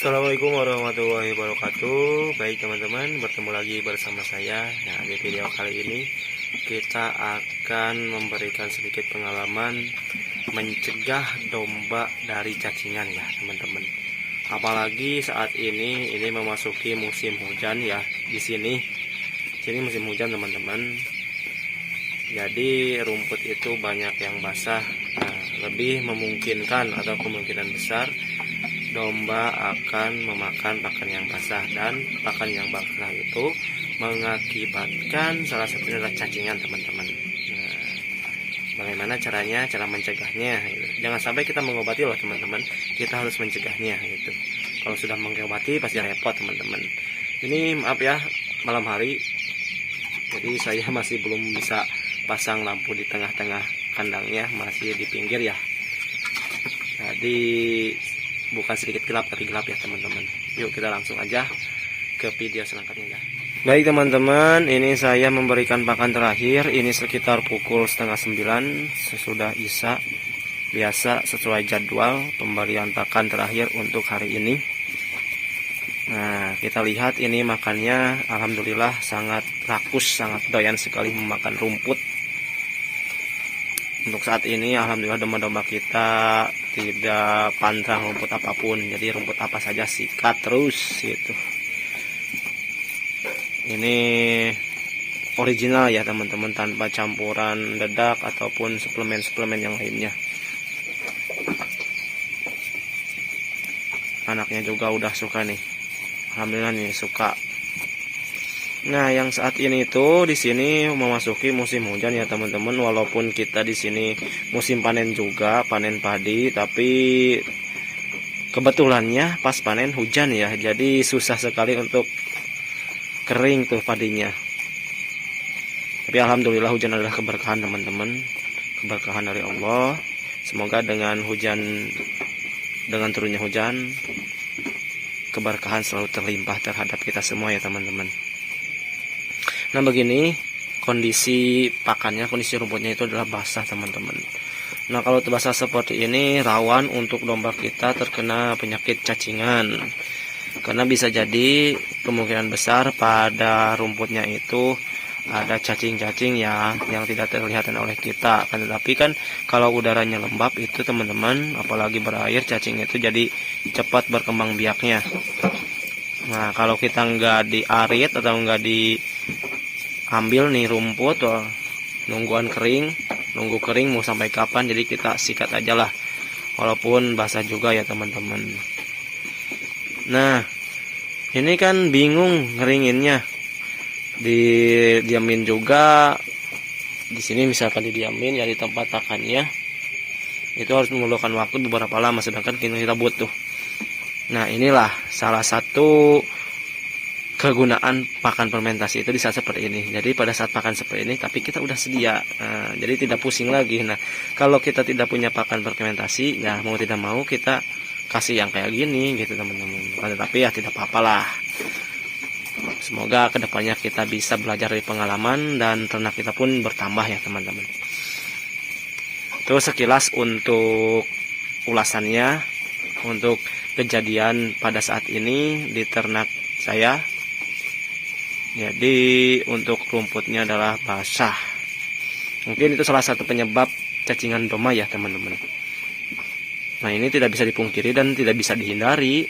Assalamualaikum warahmatullahi wabarakatuh. Baik teman-teman, bertemu lagi bersama saya. Nah, di video kali ini kita akan memberikan sedikit pengalaman mencegah domba dari cacingan ya teman-teman. Apalagi saat ini memasuki musim hujan ya. Di sini musim hujan teman-teman. Jadi rumput itu banyak yang basah. Nah, lebih memungkinkan atau kemungkinan besar domba akan memakan pakan yang basah, dan pakan yang basah itu mengakibatkan salah satunya adalah cacingan teman-teman. Nah, bagaimana caranya, cara mencegahnya gitu. Jangan sampai kita mengobati loh teman-teman, kita harus mencegahnya gitu. Kalau sudah mengobati pasti repot teman-teman. Ini maaf ya, malam hari, jadi saya masih belum bisa pasang lampu di tengah-tengah kandangnya, masih di pinggir ya. Jadi bukan sedikit gelap tapi gelap ya teman-teman. Yuk kita langsung aja ke video selanjutnya ya. Baik teman-teman, ini saya memberikan pakan terakhir. Ini sekitar pukul 8:30 sesudah isya. Biasa sesuai jadwal pemberian pakan terakhir untuk hari ini. Nah, kita lihat ini makannya alhamdulillah sangat rakus, sangat doyan sekali memakan rumput. Untuk saat ini alhamdulillah domba-domba kita tidak pantang rumput apapun, jadi rumput apa saja sikat terus gitu. Ini original ya teman-teman, tanpa campuran dedak ataupun suplemen-suplemen yang lainnya. Anaknya juga udah suka nih, alhamdulillah nih suka. Nah, yang saat ini itu di sini memasuki musim hujan ya teman-teman. Walaupun kita di sini musim panen juga, panen padi, tapi kebetulannya pas panen hujan ya. Jadi susah sekali untuk kering tuh padinya. Tapi alhamdulillah hujan adalah keberkahan teman-teman, keberkahan dari Allah. Semoga dengan turunnya hujan, keberkahan selalu terlimpah terhadap kita semua ya teman-teman. Nah, begini kondisi pakannya, kondisi rumputnya itu adalah basah teman-teman. Nah, kalau basah seperti ini rawan untuk domba kita terkena penyakit cacingan. Karena bisa jadi kemungkinan besar pada rumputnya itu ada cacing-cacing ya, yang tidak terlihat oleh kita. Tetapi kan kalau udaranya lembab itu teman-teman, apalagi berair, cacing itu jadi cepat berkembang biaknya. Nah, kalau kita nggak diarit atau nggak diambil nih rumput, nungguan kering, nunggu kering mau sampai kapan, jadi kita sikat aja lah, walaupun basah juga ya teman-teman. Nah, ini kan bingung ngeringinnya, didiamin juga. Di sini misalkan didiamin ya di tempat pakannya, itu harus memerlukan waktu beberapa lama, sedangkan kita butuh. Nah, inilah salah satu kegunaan pakan fermentasi itu di saat seperti ini. Jadi pada saat pakan seperti ini tapi kita udah sedia, jadi tidak pusing lagi. Nah, kalau kita tidak punya pakan fermentasi ya mau tidak mau kita kasih yang kayak gini gitu teman-teman. Tetapi ya tidak apa-apalah, semoga kedepannya kita bisa belajar dari pengalaman dan ternak kita pun bertambah ya teman-teman. Itu sekilas untuk ulasannya untuk kejadian pada saat ini di ternak saya. Jadi untuk rumputnya adalah basah. Mungkin itu salah satu penyebab cacingan domba ya teman-teman. Nah, ini tidak bisa dipungkiri dan tidak bisa dihindari.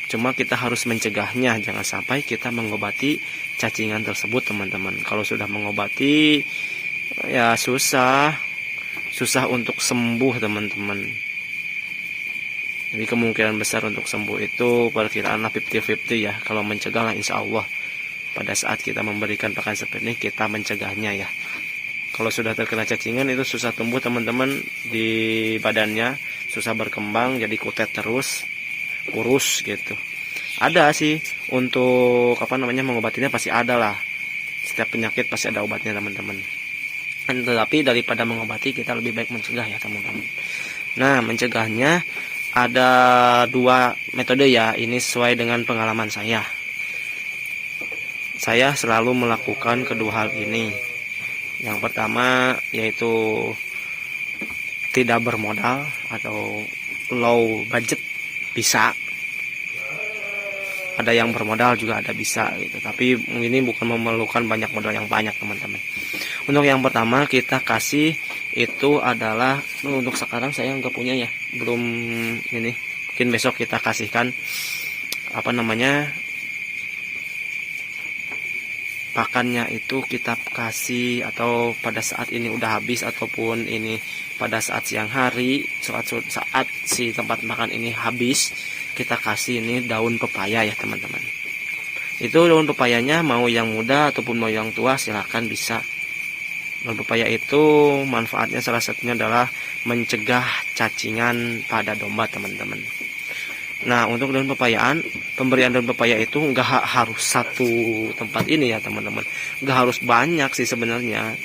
Cuma kita harus mencegahnya, jangan sampai kita mengobati cacingan tersebut teman-teman. Kalau sudah mengobati ya susah untuk sembuh teman-teman. Jadi kemungkinan besar untuk sembuh itu perkiraanlah 50-50 ya. Kalau mencegah lah insya Allah. Pada saat kita memberikan pakan seperti ini, kita mencegahnya ya. Kalau sudah terkena cacingan itu susah tumbuh teman-teman, di badannya susah berkembang, jadi kutet terus, kurus gitu. Ada sih untuk mengobatinya, pasti ada lah. Setiap penyakit pasti ada obatnya teman-teman. Tetapi daripada mengobati, kita lebih baik mencegah ya teman-teman. Nah, mencegahnya ada 2 metode ya. Ini sesuai dengan pengalaman saya. Saya selalu melakukan kedua hal ini. Yang pertama yaitu tidak bermodal atau low budget bisa. ada yang bermodal juga ada bisa gitu, tapi ini bukan memerlukan banyak modal yang banyak teman-teman. Untuk yang pertama kita kasih itu adalah untuk sekarang saya nggak punya ya, belum ini, mungkin besok kita kasihkan apa namanya pakannya itu kita kasih, atau pada saat ini udah habis ataupun ini pada saat siang hari, saat si tempat makan ini habis, kita kasih ini daun pepaya ya teman-teman. Itu daun pepayanya mau yang muda ataupun mau yang tua silahkan bisa. Daun pepaya itu manfaatnya salah satunya adalah mencegah cacingan pada domba teman-teman. Nah, untuk daun pepayaan, pemberian daun pepaya itu nggak harus satu tempat ini ya teman-teman, nggak harus banyak sih sebenarnya.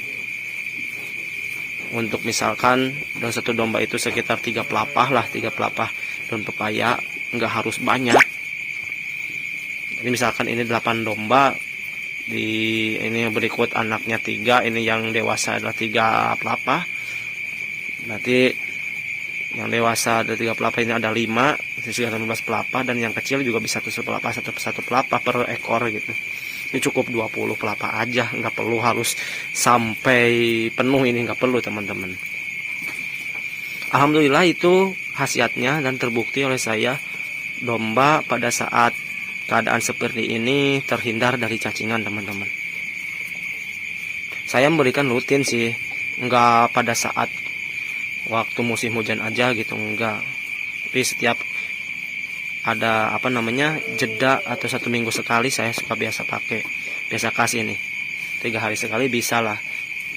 Untuk misalkan dalam satu domba itu sekitar 3 pelapah lah, 3 pelapah daun pepaya, nggak harus banyak. Ini misalkan ini 8 domba, di ini berikut anaknya 3, ini yang dewasa adalah 3 pelapah, berarti yang dewasa ada 3 pelapah, ini ada 5, sekitar 15 pelapah, dan yang kecil juga bisa satu pelapah per ekor gitu. Ini cukup 20 pelapah aja, nggak perlu harus sampai penuh, ini nggak perlu teman-teman. Alhamdulillah itu khasiatnya dan terbukti oleh saya, domba pada saat keadaan seperti ini terhindar dari cacingan teman-teman. Saya memberikan rutin sih, nggak pada saat waktu musim hujan aja gitu, enggak, tapi setiap ada apa namanya jeda atau 1 minggu sekali saya suka biasa kasih nih 3 hari sekali bisa lah.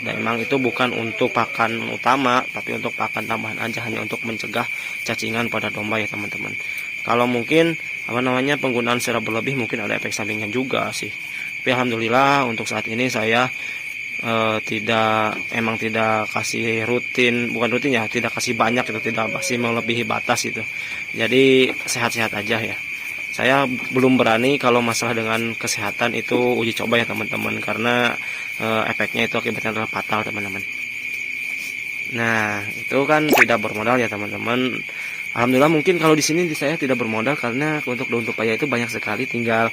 Dan memang itu bukan untuk pakan utama, tapi untuk pakan tambahan aja, hanya untuk mencegah cacingan pada domba ya teman-teman. Kalau mungkin apa namanya penggunaan secara berlebih mungkin ada efek sampingnya juga sih, tapi alhamdulillah untuk saat ini saya tidak kasih rutin, bukan rutin ya, tidak kasih banyak itu, tidak masih melebihi batas itu. Jadi sehat-sehat aja ya. Saya belum berani kalau masalah dengan kesehatan itu uji coba ya teman-teman, karena efeknya itu akibatnya adalah fatal teman-teman. Nah, itu kan tidak bermodal ya teman-teman. Alhamdulillah mungkin kalau di sini saya tidak bermodal karena untuk daun pepaya itu banyak sekali, tinggal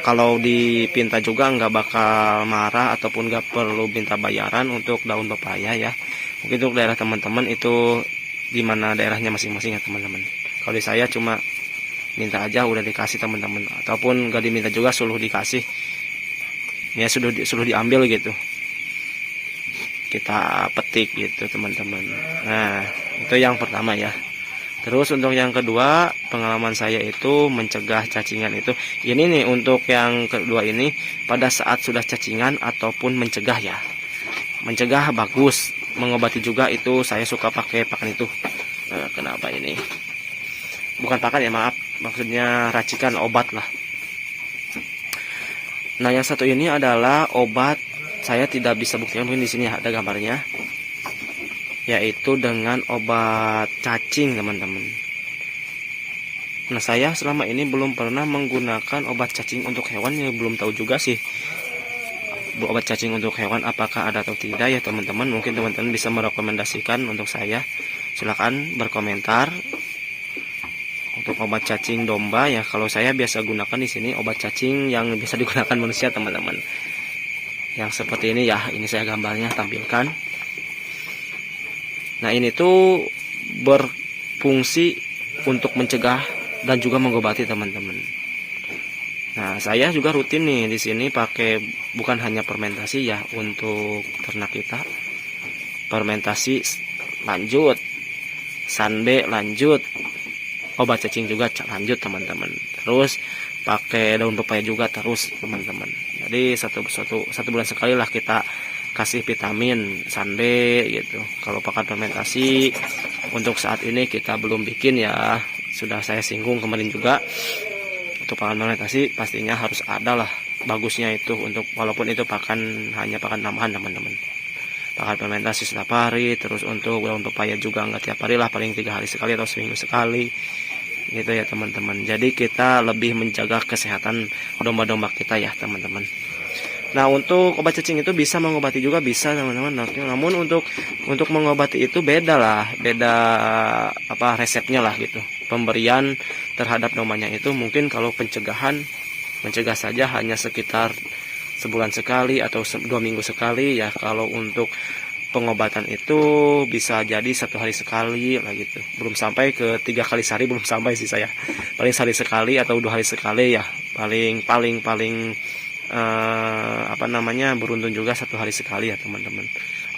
kalau dipinta juga nggak bakal marah ataupun nggak perlu minta bayaran untuk daun pepaya ya. Mungkin untuk daerah teman-teman itu gimana daerahnya masing-masing ya teman-teman. Kalau di saya cuma minta aja udah dikasih teman-teman, ataupun nggak diminta juga suruh dikasih ya, suruh diambil gitu, kita petik gitu teman-teman. Nah itu yang pertama ya. Terus untuk yang kedua, pengalaman saya itu mencegah cacingan itu. Ini nih untuk yang kedua ini, pada saat sudah cacingan ataupun mencegah ya. Mencegah bagus, mengobati juga itu saya suka pakai pakan itu. Kenapa ini? Bukan pakan ya, maaf. Maksudnya racikan obat lah. Nah yang satu ini adalah obat, saya tidak bisa buktikan, mungkin di sini ada gambarnya. Yaitu dengan obat cacing teman-teman. Nah saya selama ini belum pernah menggunakan obat cacing untuk hewan, ya belum tahu juga sih obat cacing untuk hewan apakah ada atau tidak ya teman-teman. Mungkin teman-teman bisa merekomendasikan untuk saya, silakan berkomentar. Untuk obat cacing domba ya, kalau saya biasa gunakan di sini obat cacing yang bisa digunakan manusia teman-teman, yang seperti ini ya. Ini saya gambarnya tampilkan. Nah ini tuh berfungsi untuk mencegah dan juga mengobati teman-teman. Nah saya juga rutin nih di sini pakai bukan hanya fermentasi ya untuk ternak kita, fermentasi lanjut, sanbe lanjut, obat cacing juga lanjut teman-teman. Terus pakai daun pepaya juga terus teman-teman. Jadi satu bulan sekali lah kita kasih vitamin sanbe gitu. Kalau pakan fermentasi untuk saat ini kita belum bikin ya, sudah saya singgung kemarin juga. Untuk pakan fermentasi pastinya harus ada lah, bagusnya itu untuk, walaupun itu hanya pakan tambahan teman-teman. Pakan fermentasi setiap hari, terus untuk daun pepaya juga nggak tiap hari lah, paling 3 hari sekali atau seminggu sekali gitu ya teman-teman. Jadi kita lebih menjaga kesehatan domba-domba kita ya teman-teman. Nah untuk obat cacing itu bisa mengobati juga, bisa teman-teman. Namun untuk mengobati itu beda apa resepnya lah gitu. pemberian terhadap dombanya itu mungkin kalau mencegah saja hanya sekitar sebulan sekali atau 2 minggu sekali ya. Kalau untuk pengobatan itu bisa jadi 1 hari sekali lah gitu. Belum sampai ke 3 kali sehari, belum sampai sih saya. Paling sehari sekali atau 2 hari sekali ya. Paling beruntun juga 1 hari sekali ya teman-teman.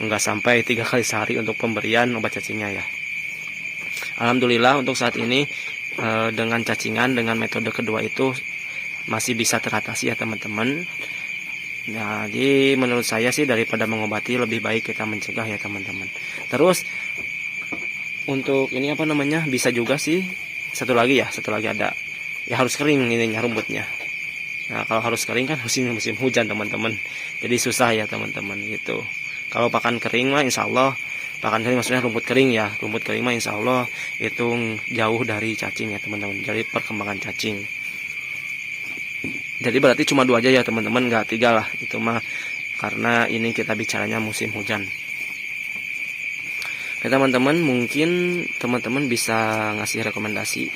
Enggak sampai 3 kali sehari untuk pemberian obat cacingnya ya. Alhamdulillah untuk saat ini dengan cacingan dengan metode kedua itu masih bisa teratasi ya teman-teman. Nah, jadi menurut saya sih daripada mengobati lebih baik kita mencegah ya teman-teman. Terus untuk ini bisa juga sih satu lagi ada ya, harus kering ininya rumputnya. Nah, kalau harus kering kan musim hujan teman-teman, jadi susah ya teman-teman gitu. Kalau pakan kering mah insya Allah, pakan kering maksudnya rumput kering ya, rumput kering mah insya Allah itu jauh dari cacing ya teman-teman, dari perkembangan cacing. Jadi berarti cuma 2 aja ya teman-teman, nggak 3 lah itu mah, karena ini kita bicaranya musim hujan. Oke teman-teman, mungkin teman-teman bisa ngasih rekomendasi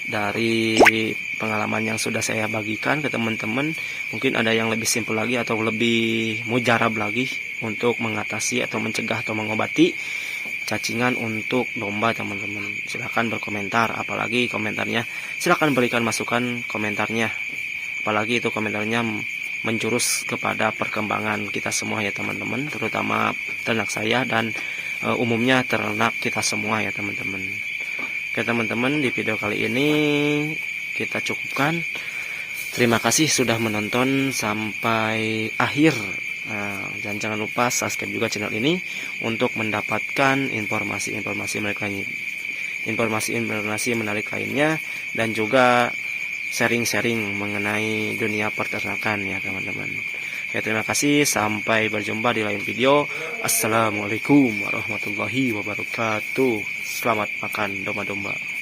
dari pengalaman yang sudah saya bagikan ke teman-teman. Mungkin ada yang lebih simpel lagi atau lebih mujarab lagi untuk mengatasi atau mencegah atau mengobati cacingan untuk domba teman-teman. Silahkan berkomentar, apalagi komentarnya silahkan berikan masukan komentarnya, apalagi itu komentarnya menjurus kepada perkembangan kita semua ya teman-teman, terutama ternak saya dan umumnya ternak kita semua ya teman-teman. Oke teman-teman, di video kali ini kita cukupkan. Terima kasih sudah menonton sampai akhir. Dan jangan lupa subscribe juga channel ini untuk mendapatkan informasi menarik lainnya, dan juga sharing-sharing mengenai dunia peternakan ya teman-teman. Oke, terima kasih, sampai berjumpa di lain video. Assalamualaikum warahmatullahi wabarakatuh. Selamat makan domba-domba.